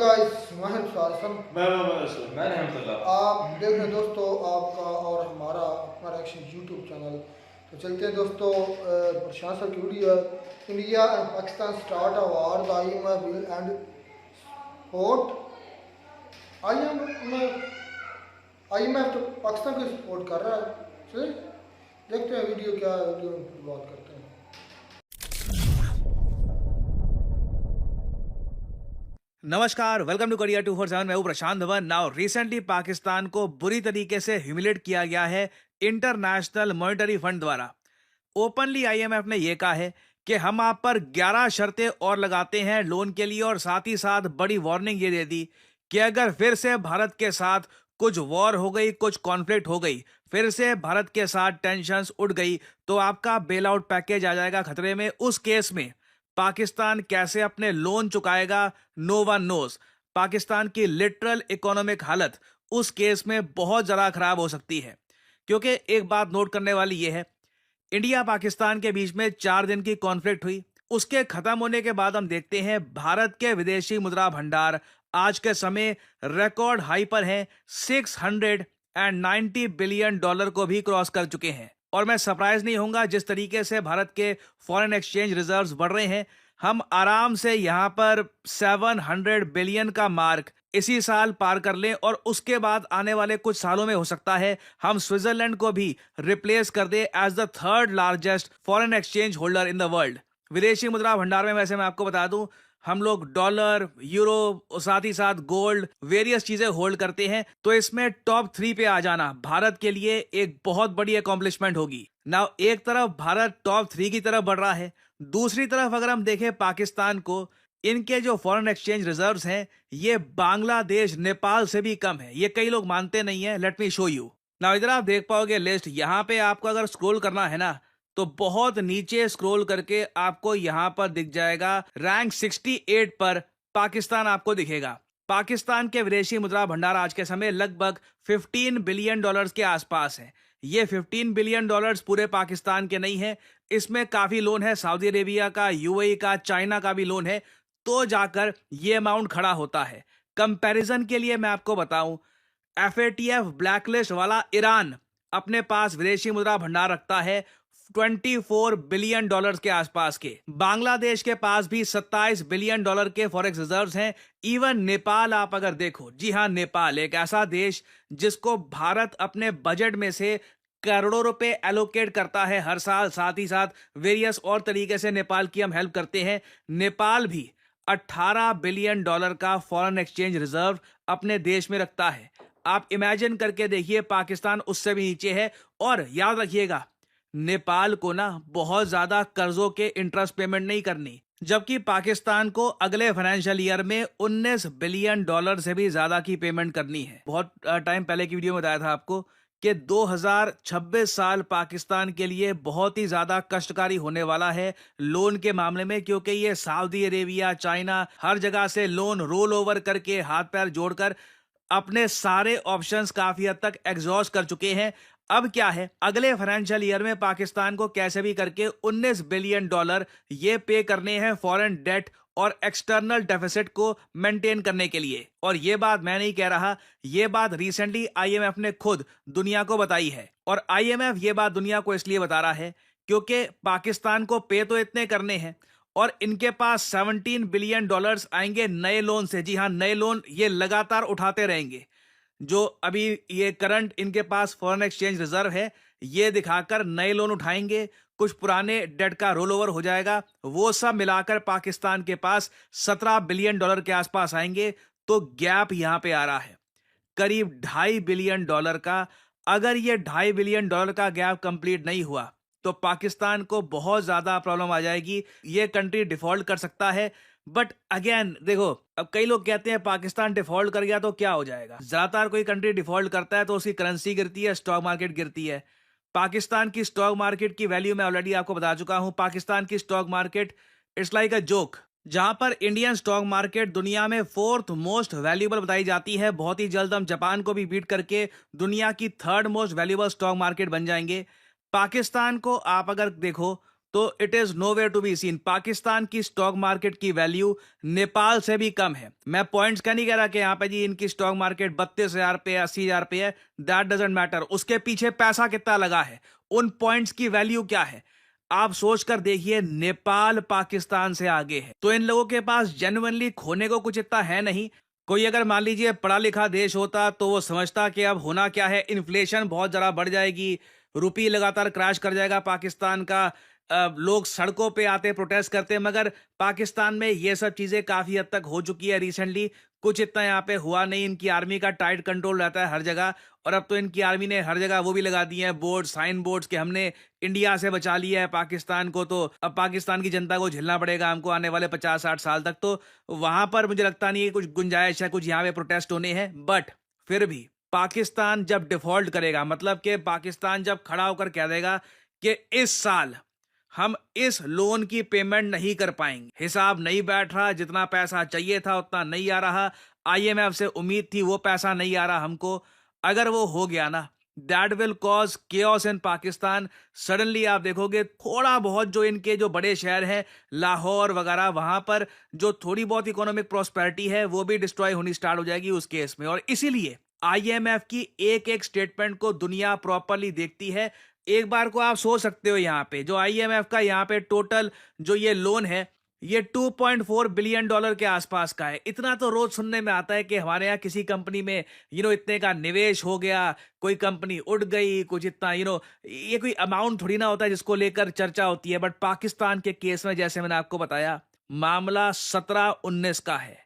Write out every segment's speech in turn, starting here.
Guys मैं फारसन मैं रहमतुल्लाह। आप देख रहे हैं दोस्तों आपका और हमारा अपना रिएक्शन यूट्यूब चैनल। तो चलते हैं दोस्तों प्रशांत सर की video. India and Pakistan start a war, the IMF will and support. IMF तो पाकिस्तान को सपोर्ट कर रहा है। चलिए देखते हैं वीडियो क्या है, वीडियो में बात करते हैं। नमस्कार, वेलकम टू कोरिया 247। मैं हूं प्रशांत धवन। नाउ रिसेंटली पाकिस्तान को बुरी तरीके से ह्यूमिलेट किया गया है इंटरनेशनल मॉनेटरी फंड द्वारा। ओपनली आईएमएफ ने यह कहा है कि हम आप पर 11 शर्तें और लगाते हैं लोन के लिए, और साथ ही साथ बड़ी वार्निंग ये दे दी कि अगर फिर से भारत के साथ कुछ वॉर हो गई, कुछ कॉन्फ्लिक्ट हो गई, फिर से भारत के साथ टेंशंस उठ गई, तो आपका बेल आउट पैकेज आ जाएगा खतरे में। उस केस में पाकिस्तान कैसे अपने लोन चुकाएगा, नो वन नोज। पाकिस्तान की लिटरल इकोनॉमिक हालत उस केस में बहुत ज़्यादा खराब हो सकती है। क्योंकि एक बात नोट करने वाली यह है, इंडिया पाकिस्तान के बीच में 4 दिन की कॉन्फ्लिक्ट हुई। उसके खत्म होने के बाद हम देखते हैं भारत के विदेशी मुद्रा भंडार आज के समय रिकॉर्ड हाई पर हैं, $690 बिलियन को भी क्रॉस कर चुके हैं। और मैं सरप्राइज नहीं होऊंगा जिस तरीके से भारत के फॉरेन एक्सचेंज रिजर्व्स बढ़ रहे हैं। हम आराम से यहां पर 700 बिलियन का मार्क इसी साल पार कर लें, और उसके बाद आने वाले कुछ सालों में हो सकता है हम स्विट्जरलैंड को भी रिप्लेस कर दे as the 3rd largest foreign exchange holder in the world. विदेशी मुद्रा भंडार में वैसे मैं आपको बता दूं, हम लोग डॉलर, यूरो, साथ ही साथ गोल्ड, वेरियस चीजें होल्ड करते हैं। तो इसमें टॉप 3 पे आ जाना भारत के लिए एक बहुत बड़ी अकॉम्प्लिशमेंट होगी। नाउ एक तरफ भारत टॉप 3 की तरफ बढ़ रहा है, दूसरी तरफ अगर हम देखें पाकिस्तान को, इनके जो फॉरेन एक्सचेंज रिजर्व्स हैं ये बांग्लादेश, नेपाल से भी कम है। ये कई लोग मानते नहीं है, let me show you. Now इधर आप देख पाओगे लिस्ट, यहाँ पे आपको अगर स्क्रॉल करना है ना, तो बहुत नीचे स्क्रॉल करके आपको यहां पर दिख जाएगा रैंक 68 पर पाकिस्तान आपको दिखेगा। पाकिस्तान के विदेशी मुद्रा भंडार आज के समय लगभग $15 बिलियन के आसपास है। ये $15 बिलियन पूरे पाकिस्तान के नहीं है, इसमें काफी लोन है सऊदी अरेबिया का, यूएई का, चाइना का भी लोन है, तो जाकर ये अमाउंट खड़ा होता है। कंपैरिजन के लिए मैं आपको बताऊं, FATF ब्लैकलिस्ट वाला ईरान अपने पास विदेशी मुद्रा भंडार रखता है $24 बिलियन के आसपास के। बांग्लादेश के पास भी $27 बिलियन के फॉरेक्स रिजर्व्स हैं। इवन नेपाल आप अगर देखो, जी हां, नेपाल एक ऐसा देश जिसको भारत अपने बजट में से करोड़ों रुपए एलोकेट करता है हर साल। साथ ही साथ वेरियस और तरीके से नेपाल की हम हेल्प करते हैं। नेपाल भी $18 बिलियन का फॉरेन एक्सचेंज रिजर्व अपने देश में रखता है। आप इमेजिन करके देखिए, पाकिस्तान उससे भी नीचे है। और याद रखिएगा, नेपाल को ना बहुत ज्यादा कर्जों के इंटरेस्ट पेमेंट नहीं करनी, जबकि पाकिस्तान को अगले फाइनेंशियल ईयर में $19 बिलियन से भी ज्यादा की पेमेंट करनी है। बहुत टाइम पहले की वीडियो में बताया था आपको कि 2026 साल पाकिस्तान के लिए बहुत ही ज्यादा कष्टकारी होने वाला है लोन के मामले में, क्योंकि ये सऊदी अरेबिया, चाइना, हर जगह से लोन रोल ओवर करके, हाथ पैर जोड़कर अपने सारे ऑप्शंस काफी हद तक एग्जॉस्ट कर चुके हैं। अब क्या है, अगले फाइनेंशियल ईयर में पाकिस्तान को कैसे भी करके $19 बिलियन ये पे करने हैं फॉरेन डेट और एक्सटर्नल डेफिसिट को मेंटेन करने के लिए। और ये बात मैं नहीं कह रहा, ये बात रिसेंटली आईएमएफ ने खुद दुनिया को बताई है। और आईएमएफ ये बात दुनिया को इसलिए बता रहा है क्योंकि पाकिस्तान को पे तो इतने करने हैं, और इनके पास $17 बिलियन आएंगे नए लोन से। जी हां, नए लोन ये लगातार उठाते रहेंगे। जो अभी ये करंट इनके पास फॉरेन एक्सचेंज रिजर्व है, ये दिखाकर नए लोन उठाएंगे, कुछ पुराने डेट का रोल ओवर हो जाएगा, वो सब मिलाकर पाकिस्तान के पास $17 बिलियन के आसपास आएंगे। तो गैप यहां पे आ रहा है करीब $2.5 बिलियन का। अगर ये $2.5 बिलियन का गैप कंप्लीट नहीं हुआ तो पाकिस्तान को बहुत ज्यादा प्रॉब्लम आ जाएगी। ये कंट्री डिफॉल्ट कर सकता है। बट अगेन देखो, अब कई लोग कहते हैं पाकिस्तान डिफॉल्ट कर गया तो क्या हो जाएगा। ज्यादातर कोई कंट्री डिफॉल्ट करता है तो उसकी करेंसी गिरती है, स्टॉक मार्केट गिरती है। पाकिस्तान की स्टॉक मार्केट की वैल्यू मैं ऑलरेडी आपको बता चुका हूं। पाकिस्तान की stock market it's like a joke, जहां पर इंडियन स्टॉक मार्केट दुनिया में 4th मोस्ट वैल्यूएबल बताई जाती है। बहुत ही जल्द हम जापान को भी बीट करके दुनिया की 3rd most valuable stock market बन जाएंगे। पाकिस्तान को आप अगर देखो तो it is nowhere to be seen. Pakistan की स्टॉक मार्केट की वैल्यू नेपाल से भी कम है। मैं पॉइंट्स का नहीं कह रहा कि यहाँ पे जी इनकी स्टॉक मार्केट 32,000 पे 80,000 पे है, दैट डजंट मैटर। उसके पीछे पैसा कितना लगा है, उन पॉइंट्स की वैल्यू क्या है, आप सोचकर देखिए। नेपाल पाकिस्तान से आगे है, तो इन लोगों के पास जेन्युइनली खोने को कुछ इतना है नहीं। कोई अगर मान लीजिए पढ़ा लिखा देश होता तो वो समझता कि अब होना क्या है, इन्फ्लेशन बहुत ज़्यादा बढ़ जाएगी, रुपये लगातार क्रैश कर जाएगा पाकिस्तान का, लोग सड़कों पे आते प्रोटेस्ट करते। मगर पाकिस्तान में ये सब चीज़ें काफ़ी हद तक हो चुकी है रिसेंटली, कुछ इतना यहाँ पे हुआ नहीं। इनकी आर्मी का टाइट कंट्रोल रहता है हर जगह, और अब तो इनकी आर्मी ने हर जगह वो भी लगा दिए हैं बोर्ड, साइन बोर्ड्स के हमने इंडिया से बचा लिया है पाकिस्तान को, तो अब पाकिस्तान की जनता को झेलना पड़ेगा हमको आने वाले 50-60 साल तक। तो वहां पर मुझे लगता नहीं है कुछ गुंजाइश है कुछ यहाँ पे प्रोटेस्ट होने हैं। बट फिर भी पाकिस्तान जब डिफॉल्ट करेगा, मतलब कि पाकिस्तान जब खड़ा होकर कह देगा कि इस साल हम इस लोन की पेमेंट नहीं कर पाएंगे, हिसाब नहीं बैठ रहा, जितना पैसा चाहिए था उतना नहीं आ रहा, आईएमएफ से उम्मीद थी वो पैसा नहीं आ रहा हमको, अगर वो हो गया ना, that will cause chaos in Pakistan. Suddenly आप देखोगे थोड़ा बहुत जो इनके जो बड़े शहर हैं लाहौर वगैरह, वहां पर जो थोड़ी बहुत इकोनॉमिक प्रॉस्पेरिटी है वो भी डिस्ट्रॉय होनी स्टार्ट हो जाएगी उस केस में। और इसीलिए आईएमएफ की एक एक स्टेटमेंट को दुनिया प्रॉपरली देखती है। एक बार को आप सोच सकते हो यहाँ पे जो आईएमएफ का यहाँ पे टोटल जो ये लोन है ये 2.4 बिलियन डॉलर के आसपास का है। इतना तो रोज सुनने में आता है कि हमारे यहाँ किसी कंपनी में इतने का निवेश हो गया, कोई कंपनी उड़ गई, कुछ इतना ये कोई अमाउंट थोड़ी ना होता है जिसको लेकर चर्चा होती है। बट पाकिस्तान के केस में जैसे मैंने आपको बताया, मामला 17-19 का है,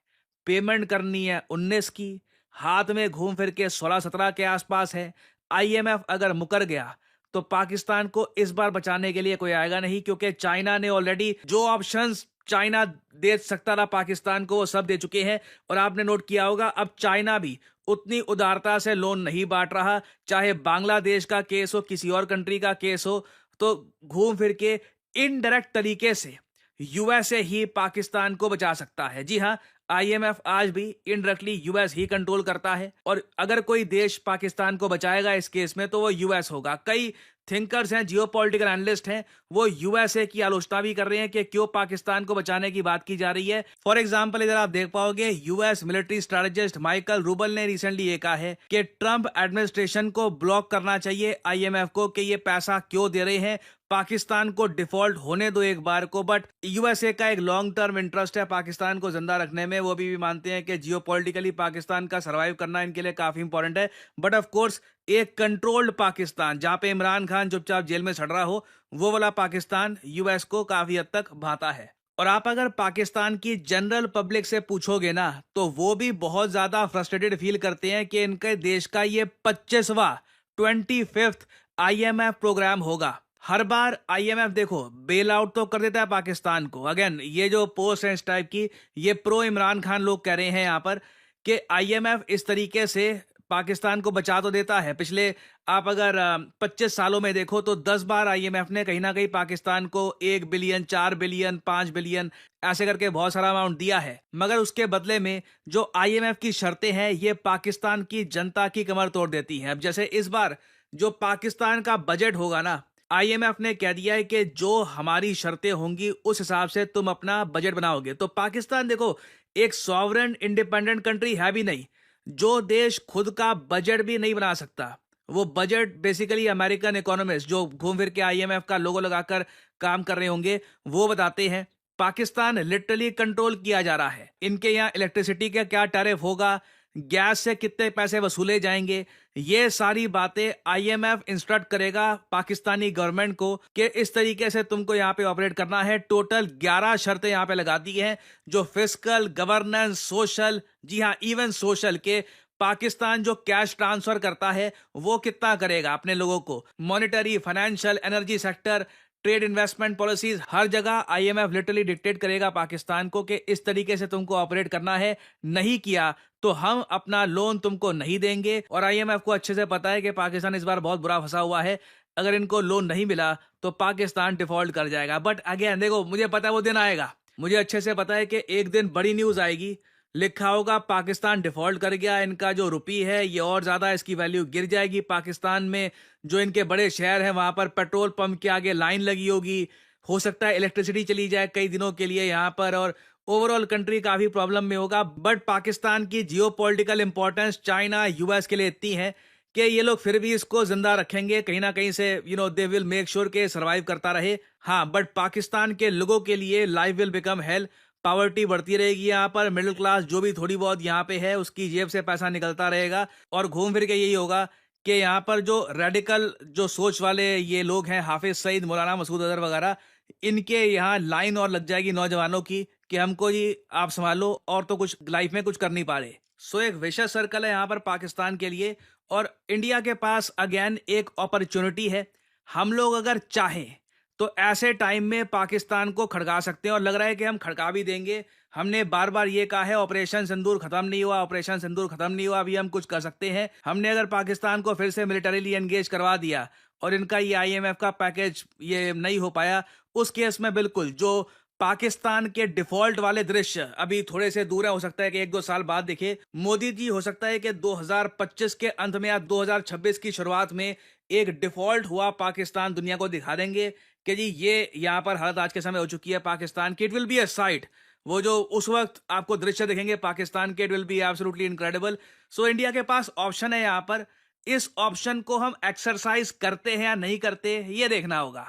पेमेंट करनी है 19 की, हाथ में घूम फिर के 16-17 के आसपास है। आईएमएफ अगर मुकर गया तो पाकिस्तान को इस बार बचाने के लिए कोई आएगा नहीं, क्योंकि चाइना ने ऑलरेडी जो ऑप्शंस चाइना दे सकता था पाकिस्तान को वो सब दे चुके हैं। और आपने नोट किया होगा अब चाइना भी उतनी उदारता से लोन नहीं बांट रहा, चाहे बांग्लादेश का केस हो, किसी और कंट्री का केस हो, तो घूम फिर के इनडायरेक्ट तरीके से यूएसए ही पाकिस्तान को बचा सकता है। जी हां, आईएमएफ आज भी इनडायरेक्टली यूएस ही कंट्रोल करता है, और अगर कोई देश पाकिस्तान को बचाएगा इस केस में तो वो यूएस होगा। कई थिंकर्स हैं, जियोपॉलिटिकल एनालिस्ट हैं, वो यूएसए की आलोचना भी कर रहे हैं कि क्यों पाकिस्तान को बचाने की बात की जा रही है। फॉर एग्जांपल इधर आप देख पाओगे US military strategist Michael rouble ने रिसेंटली ये कहा है कि ट्रंप एडमिनिस्ट्रेशन को ब्लॉक करना चाहिए आईएमएफ को कि ये पैसा क्यों दे रहे हैं, पाकिस्तान को डिफॉल्ट होने दो एक बार को। बट यूएसए का एक लॉन्ग टर्म इंटरेस्ट है पाकिस्तान को जिंदा रखने में, वो भी मानते हैं कि जियोपॉलिटिकली पाकिस्तान का सर्वाइव करना इनके लिए काफी इंपॉर्टेंट है। बट ऑफ कोर्स एक कंट्रोल्ड पाकिस्तान जहां पे इमरान खान चुपचाप जेल में सड़ रहा हो, वो वाला पाकिस्तान यूएस को काफी हद तक भाता है। और आप अगर पाकिस्तान की जनरल पब्लिक से पूछोगे ना तो वो भी बहुत ज्यादा फ्रस्ट्रेटेड फील करते हैं कि इनके देश का ये 25वां 25th आईएमएफ प्रोग्राम होगा। हर बार आईएमएफ देखो बेल आउट तो कर देता है पाकिस्तान को। अगेन ये जो पोस्ट है इस टाइप की, ये प्रो इमरान खान लोग कह रहे हैं यहाँ पर कि आईएमएफ इस तरीके से पाकिस्तान को बचा तो देता है। पिछले आप अगर 25 सालों में देखो तो 10 बार आईएमएफ ने कहीं ना कहीं पाकिस्तान को 1 बिलियन, 4 बिलियन, 5 बिलियन ऐसे करके बहुत सारा अमाउंट दिया है। मगर उसके बदले में जो आईएमएफ की शर्तें हैं ये पाकिस्तान की जनता की कमर तोड़ देती हैं। अब जैसे इस बार जो पाकिस्तान का बजट होगा ना, आईएमएफ ने कह दिया है कि जो हमारी शर्तें होंगी उस हिसाब से तुम अपना बजट बनाओगे। तो पाकिस्तान देखो एक सॉवरेन इंडिपेंडेंट कंट्री है भी नहीं, जो देश खुद का बजट भी नहीं बना सकता। वो बजट बेसिकली अमेरिकन इकोनॉमिस्ट जो घूम फिर के आईएमएफ का लोगो लगाकर काम कर रहे होंगे वो बताते हैं। पाकिस्तान लिटरली कंट्रोल किया जा रहा है। इनके यहाँ इलेक्ट्रिसिटी का क्या टैरिफ होगा, गैस से कितने पैसे वसूले जाएंगे, ये सारी बातें आईएमएफ इंस्ट्रक्ट करेगा पाकिस्तानी गवर्नमेंट को कि इस तरीके से तुमको यहाँ पे ऑपरेट करना है। टोटल 11 शर्तें यहाँ पे लगा दी हैं जो फिस्कल, गवर्नेंस, सोशल, जी हाँ इवन सोशल के पाकिस्तान जो कैश ट्रांसफर करता है वो कितना करेगा अपने लोगों को, monetary, financial, energy sector, trade, investment policies, हर जगह आईएमएफ लिटरली डिक्टेट करेगा पाकिस्तान को कि इस तरीके से तुमको ऑपरेट करना है, नहीं किया तो हम अपना लोन तुमको नहीं देंगे। और आईएमएफ को अच्छे से पता है कि पाकिस्तान इस बार बहुत बुरा फंसा हुआ है, अगर इनको लोन नहीं मिला तो पाकिस्तान डिफॉल्ट कर जाएगा। बट अगेन देखो मुझे पता है वो दिन आएगा, मुझे अच्छे से पता है कि एक दिन बड़ी न्यूज आएगी, लिखा होगा पाकिस्तान डिफॉल्ट कर गया, इनका जो रुपी है ये और ज्यादा इसकी वैल्यू गिर जाएगी। पाकिस्तान में जो इनके बड़े शहर हैं वहां पर पेट्रोल पंप के आगे लाइन लगी होगी, हो सकता है इलेक्ट्रिसिटी चली जाए कई दिनों के लिए यहाँ पर, और ओवरऑल कंट्री काफी प्रॉब्लम में होगा। बट पाकिस्तान की जियोपॉलिटिकल इंपॉर्टेंस चाइना यूएस के लिए इतनी है कि ये लोग फिर भी इसको जिंदा रखेंगे कहीं ना कहीं से, दे विल मेक श्योर के सर्वाइव करता रहे। हाँ, बट पाकिस्तान के लोगों के लिए life will become hello. Poverty बढ़ती रहेगी यहाँ पर, मिडिल क्लास जो भी थोड़ी बहुत यहाँ पे है उसकी जेब से पैसा निकलता रहेगा, और घूम फिर के यही होगा कि यहाँ पर जो रेडिकल जो सोच वाले ये लोग हैं, हाफिज सईद, मौलाना मसूद अजहर वगैरह, इनके यहाँ लाइन और लग जाएगी नौजवानों की कि हमको जी आप संभालो और तो कुछ लाइफ में कुछ कर नहीं पा रहे। सो एक विशेष सर्कल है यहाँ पर पाकिस्तान के लिए, और इंडिया के पास अगेन एक अपॉर्चुनिटी है। हम लोग अगर चाहें तो ऐसे टाइम में पाकिस्तान को खड़का सकते हैं, और लग रहा है कि हम खड़का भी देंगे। हमने बार बार ये कहा है ऑपरेशन सिंदूर खत्म नहीं हुआ, ऑपरेशन सिंदूर खत्म नहीं हुआ, अभी हम कुछ कर सकते हैं। हमने अगर पाकिस्तान को फिर से मिलिटरीली एंगेज करवा दिया और इनका ये IMF का पैकेज ये नहीं हो पाया, उस केस में बिल्कुल जो पाकिस्तान के डिफॉल्ट वाले दृश्य अभी थोड़े से दूर है, हो सकता है कि 1-2 साल बाद दिखे। मोदी जी हो सकता है कि 2025 के अंत में या 2026 की शुरुआत में एक डिफॉल्ट हुआ पाकिस्तान दुनिया को दिखा देंगे कि जी ये यहाँ पर हालत आज के समय हो चुकी है पाकिस्तान की। It will be a site, वो जो उस वक्त आपको दृश्य दिखेंगे पाकिस्तान के, it will be absolutely incredible. So India के पास ऑप्शन है यहाँ पर, इस ऑप्शन को हम एक्सरसाइज करते हैं या नहीं करते ये देखना होगा।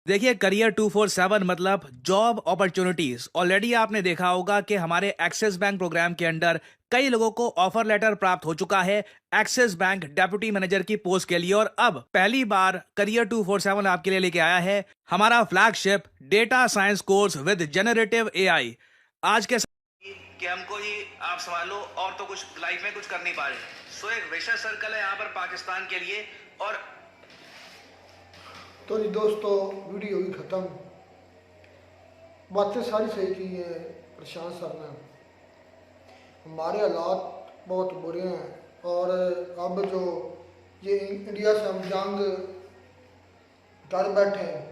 देखिए, करियर 247 मतलब जॉब अपॉर्चुनिटीज। ऑलरेडी आपने देखा होगा कि हमारे एक्सिस बैंक प्रोग्राम के अंडर कई लोगों को ऑफर लेटर प्राप्त हो चुका है एक्सिस बैंक डेप्यूटी मैनेजर की पोस्ट के लिए, और अब पहली बार करियर 247 आपके लिए लेके आया है हमारा flagship data science course with generative AI। आज के कि हमको ये आप संभालो और तो कुछ लाइफ में कुछ कर नहीं पा रहे। सो एक विशेष सर्कल है यहाँ पर पाकिस्तान के लिए। और तो जी दोस्तों, वीडियो होगी ख़त्म। बातें सारी सही की है प्रशांत सर ने। हमारे हालात बहुत बुरे हैं, और अब जो ये इंडिया से हम जंग कर बैठे हैं,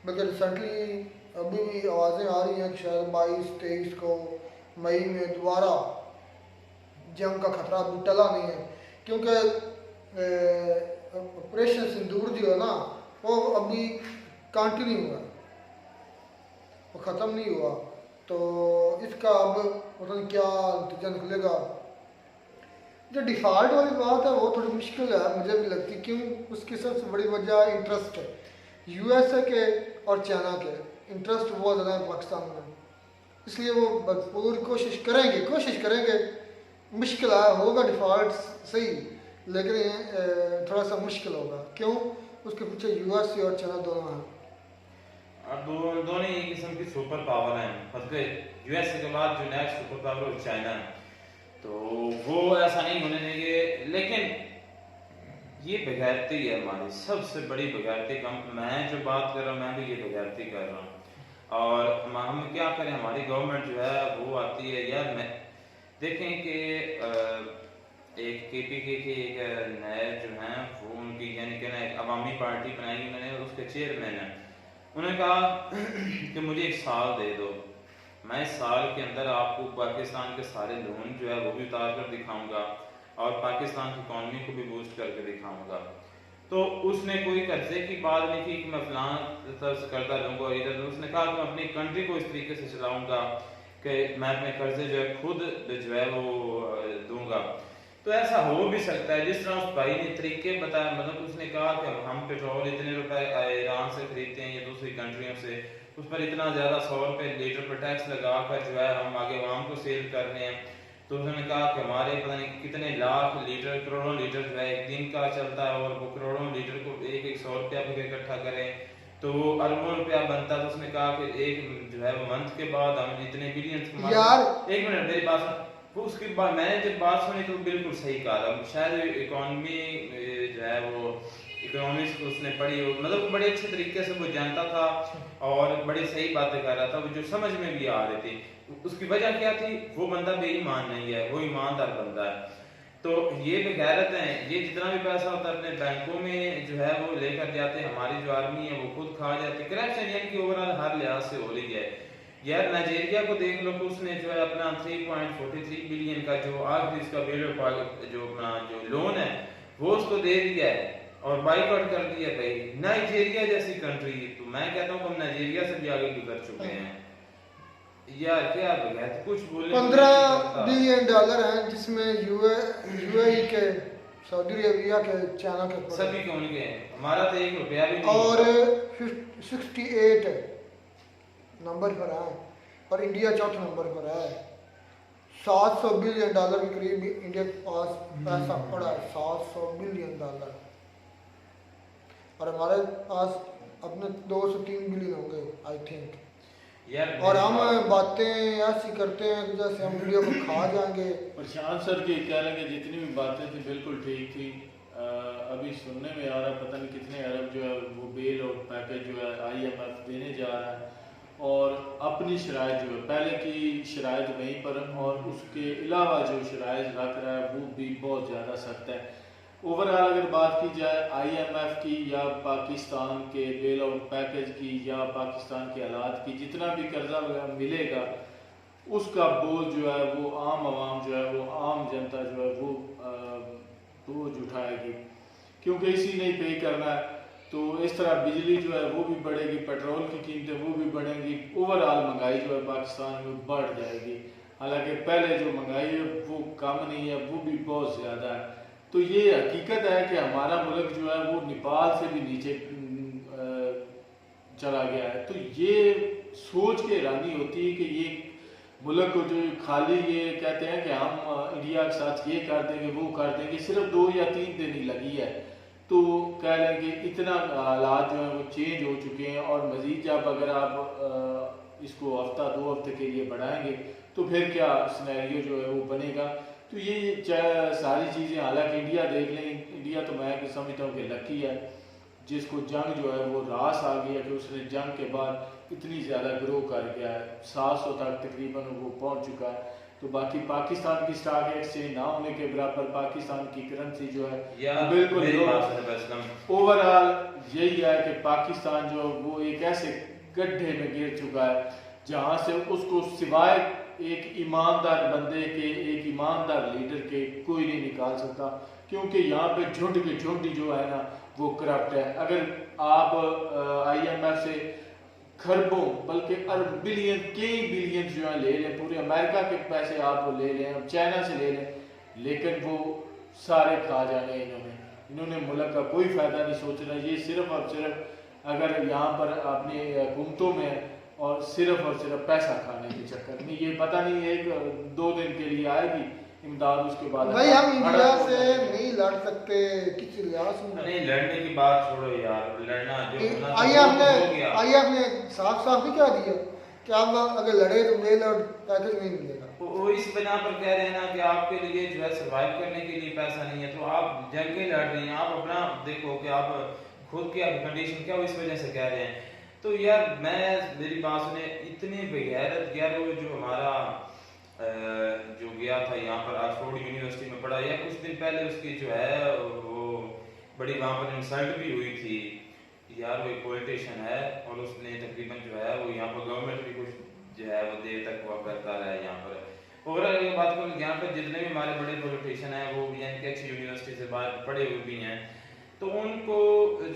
बल्कि रिसेंटली अभी भी आवाज़ें आ रही हैं कि शायद 22-23 को मई में दोबारा जंग का खतरा अभी टला नहीं है, क्योंकि ऑपरेशन सिंदूर जो है ना वो अभी कंटिन्यू हुआ, वो ख़त्म नहीं हुआ। तो इसका अब पता नहीं क्या नतीजा निकलेगा। जो डिफ़ॉल्ट वाली बात है वो थोड़ी मुश्किल है, मुझे भी लगती। क्यों? उसकी सबसे बड़ी वजह इंटरेस्ट है। USA के और चाइना के इंटरेस्ट बहुत ज़्यादा है पाकिस्तान में, इसलिए वो पूरी कोशिश करेंगे। मुश्किल होगा डिफ़ॉल्ट सही, लेकिन थोड़ा सा मुश्किल होगा। क्यों? उसके पीछे USA और चाइना दोनों हैं, और दोनों ही एक किस्म की सुपर पावर हैं। बल्कि USA के बाद जो नेक्स्ट सुपर पावर वो चाइना है, तो वो ऐसा नहीं होने देंगे। लेकिन ये बगैरती है, हमारी सबसे बड़ी बगैरती। मैं जो बात कर रहा हूँ, मैं भी ये बगैरती कर रहा हूँ। और हम क्या करें, हमारी गवर्नमेंट जो है वो आती है यार। मैं देखें कि एक KPK के एक नए जो हैं वो उनकी यानी कि ना एक अवामी पार्टी बनाई उन्होंने, उसके चेयरमैन हैं। उन्होंने कहा कि मुझे 1 साल दे दो, मैं इस साल के अंदर आपको पाकिस्तान के सारे लोन जो है वो भी उतार कर दिखाऊंगा और पाकिस्तान की इकॉनमी को भी बूस्ट करके दिखाऊंगा। तो उसने कोई कर्जे की बात नहीं की कि मैं फलां तरफ करता रहूँगा और इधर। उसने कहा कि मैं अपनी कंट्री को इस तरीके से चलाऊँगा कि मैं अपने कर्जे जो है खुद जो है वो दूंगा। तो ऐसा हो भी सकता है जिस तरह उस भाई ने तरीके बताया। मतलब उसने कहा कि हम पेट्रोल इतने रुपए ईरान से खरीदते हैं या दूसरी कंट्रियों से, उस पर इतना ज़्यादा 100 रुपये लीटर पर टैक्स लगा कर जो है हम आगे आवाम को सेल कर रहे हैं। तो उन्होंने कहा कि हमारे पता नहीं कितने लाख लीटर, करोड़ों लीटर जो है एक दिन का चलता है, और वो करोड़ों लीटर को एक 100 रुपया भी इकट्ठा करें तो वो अरबों रुपया बनता। तो उसने कहा कि एक जो है वो मंथ के बाद हम इतने बिलियंस यार। 1 मिनट मेरी बात। वो उसके बाद मैंने जब बात सुनी तो बिल्कुल सही कहा। शायद इकोनॉमी जो है वो इकोनॉमिक्स उसने पढ़ी हो, मतलब बड़े अच्छे तरीके से वो जानता था और बड़ी सही बातें कर रहा था, वो जो समझ में भी आ रही थी। उसकी वजह क्या थी? वो बंदा बेईमान नहीं है, वो ईमानदार बंदा है। तो ये बेगैरत हैं, ये जितना भी पैसा होता है अपने बैंकों में जो है वो लेकर जाते हैं। हमारी जो आर्मी है वो खुद खा जाती है। करप्शन यानी कि ओवरऑल हर लिहाज से हो रही है। यार नाइजीरिया को देख लो, उसने जो है अपना 3.43 बिलियन का जो आखिरी इसका जो लोन है वो उसको दे दिया है और बाइकआउट कर दिया। भाई नाइजीरिया जैसी कंट्री, तो मैं कहता हूँ हम नाइजीरिया से भी आगे गुजर चुके हैं यार। क्या बगैर कुछ बोले 15 बिलियन डॉलर हैं, जिसमें यूएई के, सऊदी अरेबिया के, चाइना के सभी के उनके हैं, हमारा तो 1 रुपया भी नहीं। और 68 नंबर पर है और इंडिया चौथे नंबर पर है। 700 बिलियन डॉलर के करीब इंडिया के पास पैसा पड़ा है, 700 बिलियन डॉलर। और हमारे पास अपने 2 से 3 बिलियन होंगे आई थिंक यार। और हम बातें ऐसी करते हैं कि जैसे हम वीडियो को खा जाएंगे। प्रशांत सर की कह रहे हैं कि जितनी भी बातें थी बिल्कुल ठीक थी। अभी सुनने में आ रहा है पता नहीं कितने अरब जो है वो बेल और पैकेज जो है IMF देने जा रहा है, और अपनी शराइत जो है पहले की शराइत वहीं पर, और उसके अलावा जो शराइत रख रहा है वो भी बहुत ज़्यादा सख्त है। ओवरऑल अगर बात की जाए IMF की या पाकिस्तान के बेल आउट पैकेज की या पाकिस्तान के हालात की, जितना भी कर्जा वगैरह मिलेगा उसका बोझ जो है वो आम आवाम जो है वो आम जनता जो है वो बोझ उठाएगी, क्योंकि इसी नहीं पे करना है। तो इस तरह बिजली जो है वो भी बढ़ेगी, पेट्रोल की कीमतें वो भी बढ़ेंगी, ओवरऑल महंगाई जो है पाकिस्तान में बढ़ जाएगी। हालांकि पहले जो महंगाई है वो कम नहीं है, वो भी बहुत ज़्यादा है। तो ये हकीकत है कि हमारा मुल्क जो है वो नेपाल से भी नीचे चला गया है। तो ये सोच के हैरानी होती है कि ये मुल्क को जो खाली ये कहते हैं कि हम इंडिया के साथ ये कर देंगे वो कर देंगे, सिर्फ 2 या 3 दिन ही लगी है, तो कह लेंगे इतना हालात जो है वो चेंज हो चुके हैं। और मज़ीद जब अगर आप इसको हफ्ता 2 हफ्ते के लिए बढ़ाएंगे तो फिर क्या सिनेरियो जो है वो बनेगा। तो ये सारी चीज़ें, हालांकि इंडिया देख लें, इंडिया तो मैं समझता हूँ कि लकी है जिसको जंग जो है वो रास आ गया कि उसने जंग के बाद इतनी ज़्यादा ग्रो कर गया है, 700 तक तकरीबन वो पहुँच चुका है। तो बाकी पाकिस्तान की स्टॉक एक्सचेंज ना होने के बराबर पाकिस्तान की करेंसी जो है बिल्कुल ओवरऑल यही है कि पाकिस्तान जो वो एक ऐसे गड्ढे में गिर चुका है जहाँ से उसको सिवाय एक ईमानदार बंदे के, एक ईमानदार लीडर के कोई नहीं निकाल सकता, क्योंकि यहाँ पे झुंड के झुंड जो है ना वो करप्ट है। अगर आप IMF से खरबों बल्कि अरब बिलियन, कई बिलियन जो है ले लें, पूरे अमेरिका के पैसे आप ले लें, चाइना से ले लें, लेकिन वो सारे खा जाने इन्होंने मुल्क का कोई फ़ायदा नहीं सोचना। ये सिर्फ और सिर्फ अगर यहाँ पर अपने हुकूमतों में और सिर्फ पैसा खाने के चक्कर में, ये पता नहीं 1-2 दिन के लिए आएगी इमदाद, उसके बाद भाई हम इंडिया से नहीं लड़ सकते किसी लिहाज से। नहीं, लड़ने की बात छोड़ो यार, लड़ना जो IMF ने साफ साफ ही क्या दिया कि आप अगर लड़े तो मेल और पैकेज नहीं मिलेगा। वो इस बिना पर कह रहे हैं ना कि आपके लिए जो है सर्वाइव करने के लिए पैसा नहीं है, तो आप जंगें लड़ रहे हैं। आप अपना देखो कि आप खुद की कंडीशन क्या हो, इस वजह से कह रहे हैं। तो यार मेरी बात सुने, इतने बेगैरत यार, वो जो हमारा जो गया था यहाँ पर ऑक्सफोर्ड यूनिवर्सिटी में पढ़ा, या कुछ दिन पहले उसकी जो है वो बड़ी वहाँ पर इंसल्ट भी हुई थी यार। वो एक पॉलिटिशियन है और उसने तकरीबन जो है वो यहाँ पर गवर्नमेंट भी कुछ जो है वो देर तक हुआ करता रहा है यहाँ पर। ओवरऑल ये बात करूँ, यहाँ पर जितने भी हमारे बड़े पॉलिटिशियन हैं वो यानी कि अच्छी यूनिवर्सिटी से बाहर पढ़े हुए भी हैं, तो उनको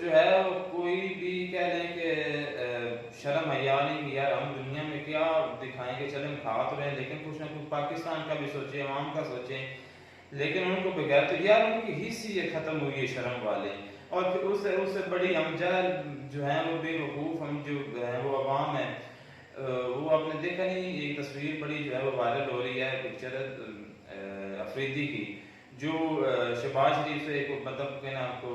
जो है कोई भी कह लें कि शर्म हया नहीं यार, हम दुनिया में क्या दिखाएंगे, चलें खा तो रहे हैं, लेकिन कुछ ना कुछ पाकिस्तान का भी सोचें, अवाम का सोचें। लेकिन उनको बगैर तो यार उनकी हिस्सी ये खत्म हुई है शर्म वाले। और फिर उससे बड़ी हम जो है वो बेवकूफ़ हम जो है वो अवाम है, वो आपने देखा नहीं, एक तस्वीर बड़ी जो है वो वायरल हो रही है, पिक्चर अफरीदी की, जो शहबाज शरीफ से एक मतलब के ना आपको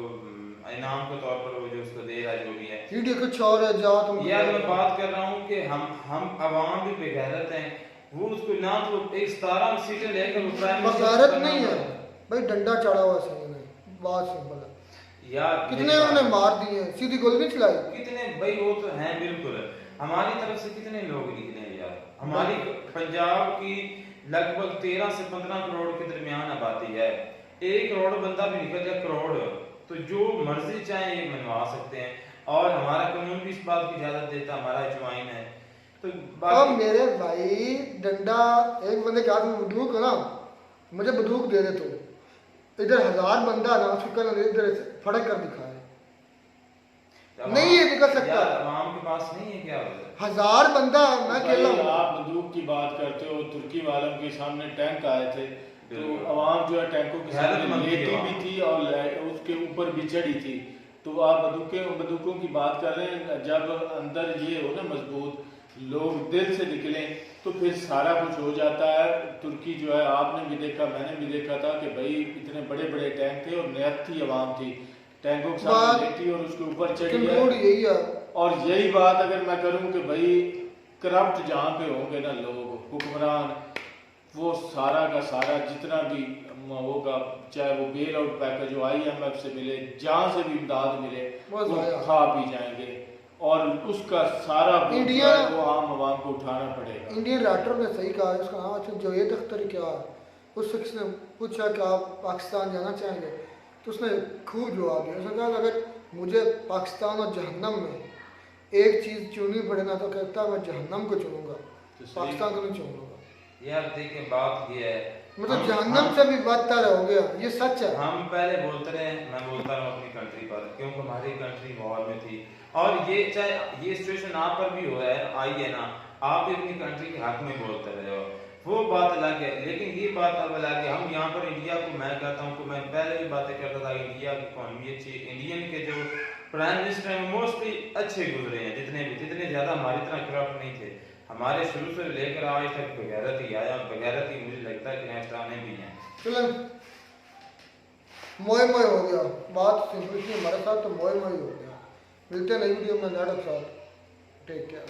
इनाम के तौर पर वो जो उसको दे रहा है, जो भी है वीडियो कुछ और है, जाओ तुम। यार मैं बात कर रहा हूँ कि हम अवाम भी बेगैरत हैं। वो उसको ना तो एक 17 सीटें लेकर बगैरत नहीं है भाई, डंडा चढ़ा हुआ सही नहीं, बात सिंपल है यार। कितने उन्हें मार दिए, सीधी गोली नहीं चलाई कितने भाई, वो तो हैं बिल्कुल। हमारी तरफ से कितने लोग निकले यार, हमारी पंजाब की लगभग 13 से 15 करोड़ के दरमियान आबादी है। 1 करोड़ बंदा भी निकल जाए, करोड़, तो जो मर्जी चाहे ये मनवा सकते हैं। और हमारा कानून भी इस बात की इजाजत देता, हमारा अजवाइन है। तो मेरे भाई डंडा एक बंदे के हाथ में बंदूक है ना, मुझे बंदूक दे दे, तो इधर 1000 बंदा ना उसको इधर फड़क कर दिखाए। नहीं है निकल सकता। यार अवाम के पास नहीं है क्या वजह? 1000 बंदा मैं अकेला भाई, हूँ। आप बंदूक की बात करते हो, तुर्की वालों के सामने टैंक आए थे तो बिल्कुल। अवाम जो है टैंकों के हैरत सामने मंदी लेटी अवाम। भी थी और उसके ऊपर भी चढ़ी थी। तो आप बंदूकों की बात कर रहे हैं, जब अंदर ये हो ना मजबूत, लोग दिल से निकलें तो फिर सारा कुछ हो जाता है। तुर्की जो है, आपने भी देखा मैंने भी देखा था कि भाई इतने बड़े बड़े टैंक थे और नियत थी अवाम थी, टैंकों के बात सामने लेटी और उसके ऊपर चढ़ी कंक्लूड है। यही है। और यही बात अगर मैं करूं कि भाई करप्ट जहाँ पे होंगे ना लोग, हुक्मरान, वो सारा का सारा जितना भी होगा, चाहे वो बेल आउट पैकेज हो, IMF से मिले, जहाँ से भी इमदाद मिले, वो वो जाया। खा पी जाएंगे और उसका सारा बोझ इंडिया- जो है वो आम आवाम को उठाना पड़ेगा। इंडियन राइटर ने सही कहा, उसका नाम अच्छा जावेद अख्तर क्या है। उस शख्स ने पूछा कि आप पाकिस्तान जाना चाहेंगे, तो उसने खूब जवाब दिया। उसने कहा कि अगर मुझे पाकिस्तान और जहन्नम में एक चीज़ चुननी पड़े ना, तो कहता मैं जहन्नम को चुनूंगा, तो सही- पाकिस्तान को नहीं चुनूंगा। यार देखिए बात ये है, मतलब हम- जहन्नम हम- से भी बदतर हो गया, ये सच है। हम पहले बोलते रहे, मैं बोलता रहा अपनी कंट्री पर, क्योंकि हमारी कंट्री वॉर में थी। और ये चाहे ये सिचुएशन आप पर भी हो है, आई है ना, आप भी अपनी कंट्री के हक में बोलते रहे हो, वो बात अलग है। लेकिन ये बात अब अलग है, हम यहाँ पर इंडिया को, मैं कहता हूँ कि मैं पहले भी बातें करता था, इंडिया की इकॉनमी अच्छी, इंडियन के जो प्राइम मिनिस्टर हैं मोस्टली अच्छे गुजरे हैं, जितने ज़्यादा हमारी तरह करप्ट नहीं थे। हमारे शुरू से लेकर आज तक बगैरत ही आया, बगैरत ही मुझे लगता है कि नेक्स्ट आने भी हैं। चलो मोए मोए हो गया, बात सिंपल थी हमारे साथ, तो मोए मोए हो गया। मिलते हैं नई वीडियो में, नेट साथ, टेक केयर।